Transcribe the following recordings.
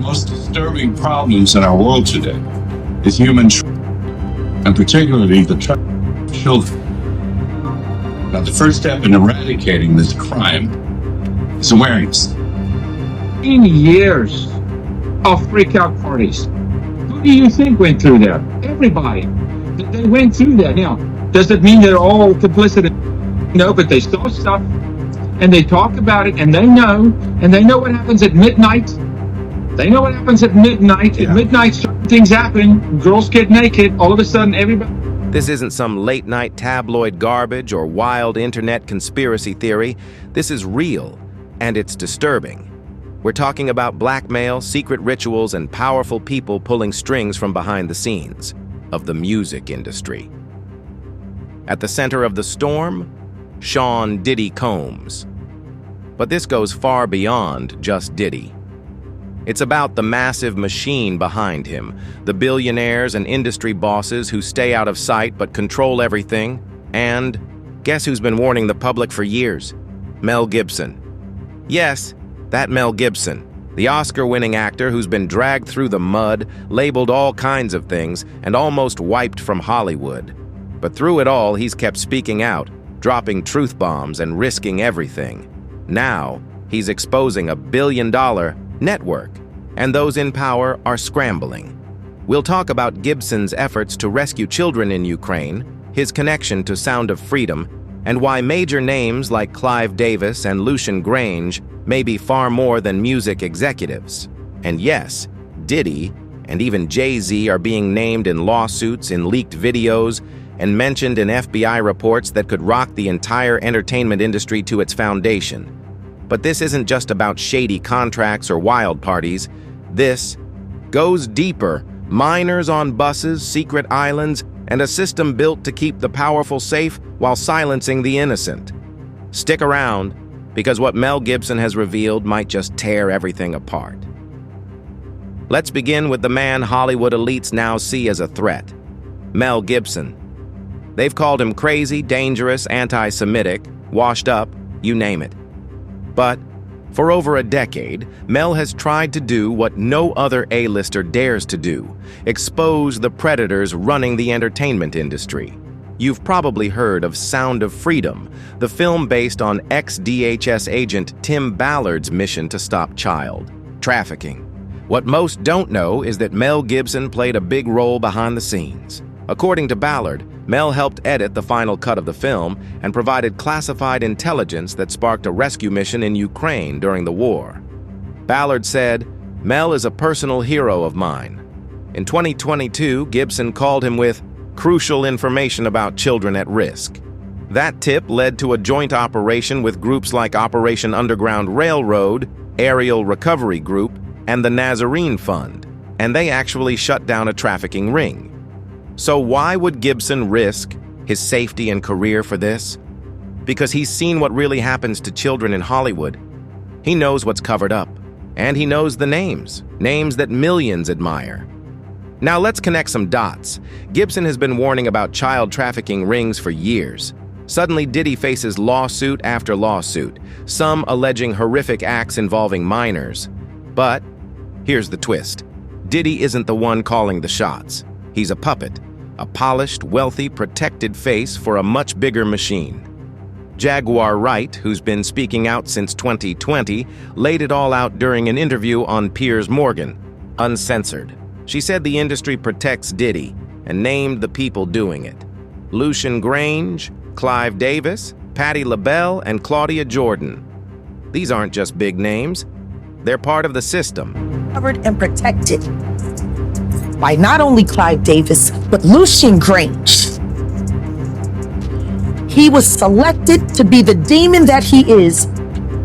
most disturbing problems in our world today is human and particularly the trafficking of children. Now, the first step in eradicating this crime is awareness. In years of freak-out parties, who do you think went through that? Everybody. They went through that. Now, does it mean they're all complicit? No, but they saw stuff, and they talk about it, and they know what happens at midnight. They know what happens at midnight. Yeah. At midnight, certain things happen. Girls get naked. All of a sudden, everybody... This isn't some late-night tabloid garbage or wild internet conspiracy theory. This is real, and it's disturbing. We're talking about blackmail, secret rituals, and powerful people pulling strings from behind the scenes of the music industry. At the center of the storm, Sean Diddy Combs. But this goes far beyond just Diddy. It's about the massive machine behind him, the billionaires and industry bosses who stay out of sight but control everything, and guess who's been warning the public for years? Mel Gibson. Yes, that Mel Gibson, the Oscar-winning actor who's been dragged through the mud, labeled all kinds of things, and almost wiped from Hollywood. But through it all, he's kept speaking out, dropping truth bombs and risking everything. Now, he's exposing a billion-dollar network, and those in power are scrambling. We'll talk about Gibson's efforts to rescue children in Ukraine, his connection to Sound of Freedom, and why major names like Clive Davis and Lucian Grange may be far more than music executives. And yes, Diddy and even Jay-Z are being named in lawsuits, in leaked videos, and mentioned in FBI reports that could rock the entire entertainment industry to its foundation. But this isn't just about shady contracts or wild parties. This goes deeper. Minors on buses, secret islands, and a system built to keep the powerful safe while silencing the innocent. Stick around, because what Mel Gibson has revealed might just tear everything apart. Let's begin with the man Hollywood elites now see as a threat, Mel Gibson. They've called him crazy, dangerous, anti-Semitic, washed up, you name it. But for over a decade, Mel has tried to do what no other A-lister dares to do, expose the predators running the entertainment industry. You've probably heard of Sound of Freedom, the film based on ex-DHS agent Tim Ballard's mission to stop child trafficking. What most don't know is that Mel Gibson played a big role behind the scenes. According to Ballard, Mel helped edit the final cut of the film and provided classified intelligence that sparked a rescue mission in Ukraine during the war. Ballard said, "Mel is a personal hero of mine." In 2022, Gibson called him with crucial information about children at risk. That tip led to a joint operation with groups like Operation Underground Railroad, Aerial Recovery Group, and the Nazarene Fund, and they actually shut down a trafficking ring. So why would Gibson risk his safety and career for this? Because he's seen what really happens to children in Hollywood. He knows what's covered up, and he knows the names that millions admire. Now let's connect some dots. Gibson has been warning about child trafficking rings for years. Suddenly, Diddy faces lawsuit after lawsuit, some alleging horrific acts involving minors. But here's the twist. Diddy isn't the one calling the shots. He's a puppet, a polished, wealthy, protected face for a much bigger machine. Jaguar Wright, who's been speaking out since 2020, laid it all out during an interview on Piers Morgan, uncensored. She said the industry protects Diddy and named the people doing it. Lucian Grange, Clive Davis, Patti LaBelle, and Claudia Jordan. These aren't just big names. They're part of the system. Covered and protected by not only Clive Davis, but Lucian Grange. He was selected to be the demon that he is,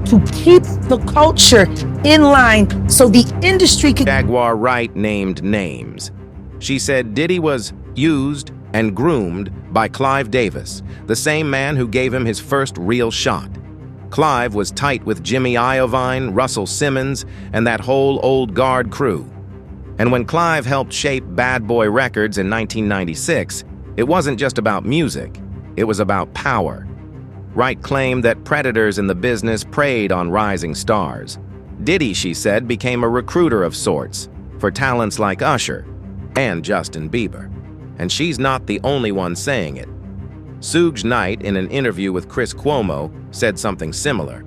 to keep the culture in line so the industry could... Jaguar Wright named names. She said Diddy was used and groomed by Clive Davis, the same man who gave him his first real shot. Clive was tight with Jimmy Iovine, Russell Simmons, and that whole old guard crew. And when Clive helped shape Bad Boy Records in 1996, it wasn't just about music, it was about power. Wright claimed that predators in the business preyed on rising stars. Diddy, she said, became a recruiter of sorts for talents like Usher and Justin Bieber. And she's not the only one saying it. Suge Knight, in an interview with Chris Cuomo, said something similar.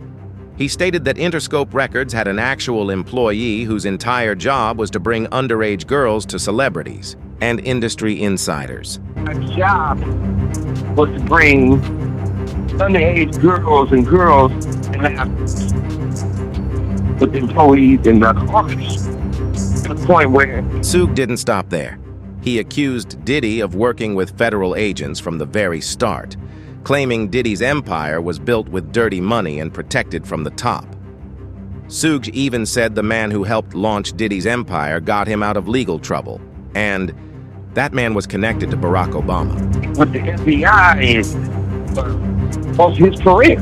He stated that Interscope Records had an actual employee whose entire job was to bring underage girls to celebrities and industry insiders. My job was to bring underage girls and have with employees and other artists. To the point where Suge didn't stop there. He accused Diddy of working with federal agents from the very start, claiming Diddy's empire was built with dirty money and protected from the top. Suge even said the man who helped launch Diddy's empire got him out of legal trouble, and that man was connected to Barack Obama. With the FBI and of his career,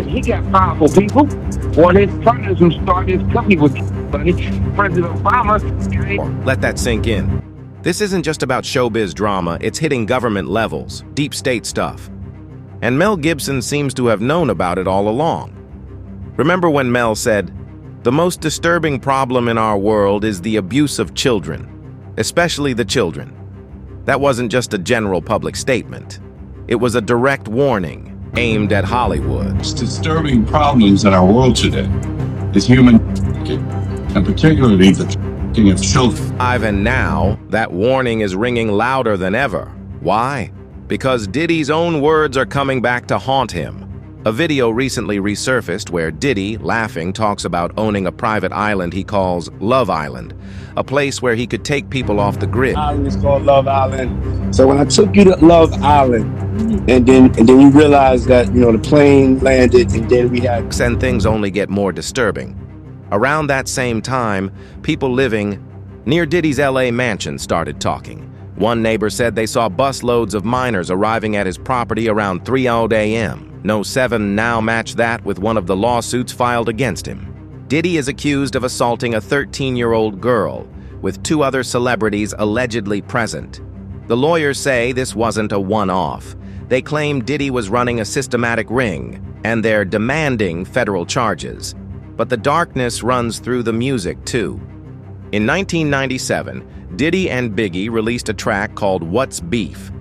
he got powerful people. One of his partners who started his company with money, President Obama. Let that sink in. This isn't just about showbiz drama, it's hitting government levels, deep state stuff. And Mel Gibson seems to have known about it all along. Remember when Mel said, "The most disturbing problem in our world is the abuse of children, especially the children." That wasn't just a general public statement. It was a direct warning aimed at Hollywood. Most disturbing problems in our world today is human trafficking, and particularly the trafficking of children. And now, that warning is ringing louder than ever. Why? Because Diddy's own words are coming back to haunt him. A video recently resurfaced where Diddy, laughing, talks about owning a private island he calls Love Island, a place where he could take people off the grid. Island is called Love Island. So when I took you to Love Island, and then you realize that, the plane landed, and then we had... And things only get more disturbing. Around that same time, people living near Diddy's LA mansion started talking. One neighbor said they saw busloads of minors arriving at his property around 3:00 a.m. No 7 now match that with one of the lawsuits filed against him. Diddy is accused of assaulting a 13-year-old girl, with 2 other celebrities allegedly present. The lawyers say this wasn't a one-off. They claim Diddy was running a systematic ring, and they're demanding federal charges. But the darkness runs through the music, too. In 1997, Diddy and Biggie released a track called What's Beef.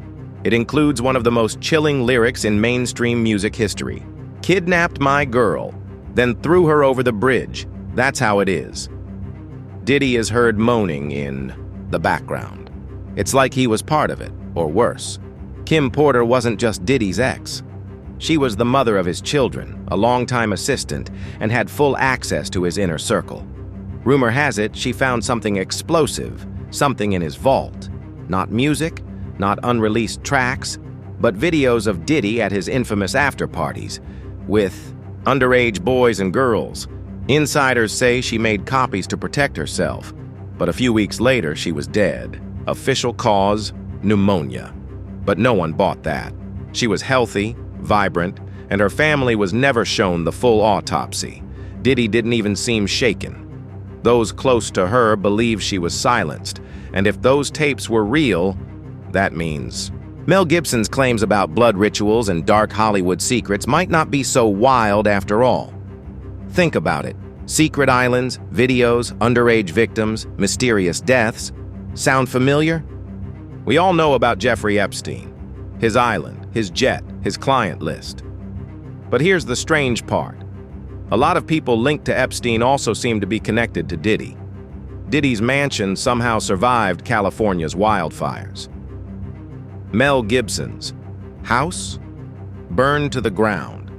It includes one of the most chilling lyrics in mainstream music history. Kidnapped my girl, then threw her over the bridge. That's how it is. Diddy is heard moaning in the background. It's like he was part of it, or worse. Kim Porter wasn't just Diddy's ex. She was the mother of his children, a longtime assistant, and had full access to his inner circle. Rumor has it she found something explosive, something in his vault. Not music, not unreleased tracks, but videos of Diddy at his infamous after-parties, with underage boys and girls. Insiders say she made copies to protect herself, but a few weeks later she was dead. Official cause, pneumonia. But no one bought that. She was healthy, vibrant, and her family was never shown the full autopsy. Diddy didn't even seem shaken. Those close to her believe she was silenced, and if those tapes were real, that means Mel Gibson's claims about blood rituals and dark Hollywood secrets might not be so wild after all. Think about it. Secret islands, videos, underage victims, mysterious deaths. Sound familiar? We all know about Jeffrey Epstein, his island, his jet, his client list. But here's the strange part. A lot of people linked to Epstein also seem to be connected to Diddy. Diddy's mansion somehow survived California's wildfires. Mel Gibson's house burned to the ground.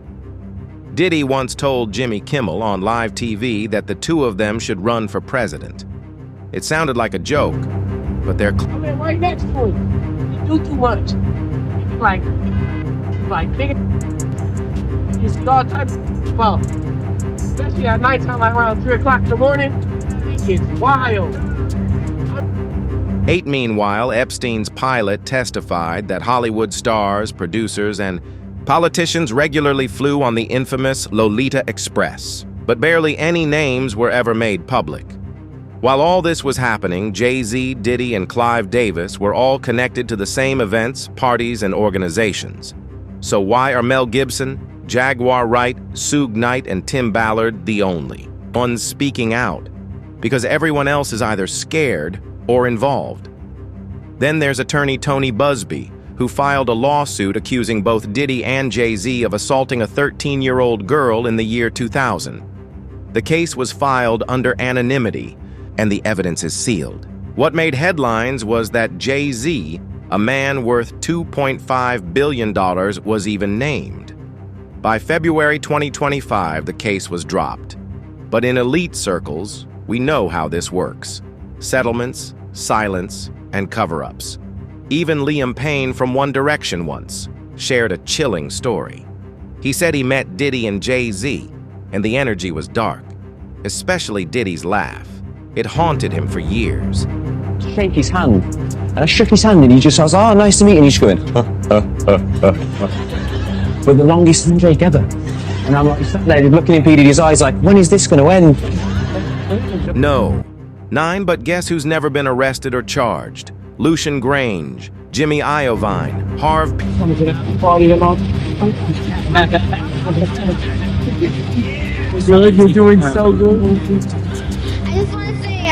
Diddy once told Jimmy Kimmel on live TV that the 2 of them should run for president. It sounded like a joke, but they're... I mean, right next to him. You do too much. Like, nigga, you see all types of well, especially at nighttime, like around 3 o'clock in the morning, it gets wild. 8 Meanwhile, Epstein's pilot testified that Hollywood stars, producers, and politicians regularly flew on the infamous Lolita Express, but barely any names were ever made public. While all this was happening, Jay-Z, Diddy, and Clive Davis were all connected to the same events, parties, and organizations. So why are Mel Gibson, Jaguar Wright, Suge Knight, and Tim Ballard the only? one speaking out, because everyone else is either scared or involved. Then there's attorney Tony Busby, who filed a lawsuit accusing both Diddy and Jay-Z of assaulting a 13-year-old girl in the year 2000. The case was filed under anonymity, and the evidence is sealed. What made headlines was that Jay-Z, a man worth $2.5 billion, was even named. By February 2025, the case was dropped. But in elite circles, we know how this works. Settlements, silence, and cover-ups. Even Liam Payne from One Direction once shared a chilling story. He said he met Diddy and Jay-Z, and the energy was dark, especially Diddy's laugh. It haunted him for years. Shake his hand. And I shook his hand and he just was, oh, nice to meet you. And he's going, for the longest handshake ever. And I'm like, sat there looking in P. Diddy's eyes like, when is this going to end? No. 9, but guess who's never been arrested or charged? Lucian Grange, Jimmy Iovine, Harv... You're doing so good. I just want to say,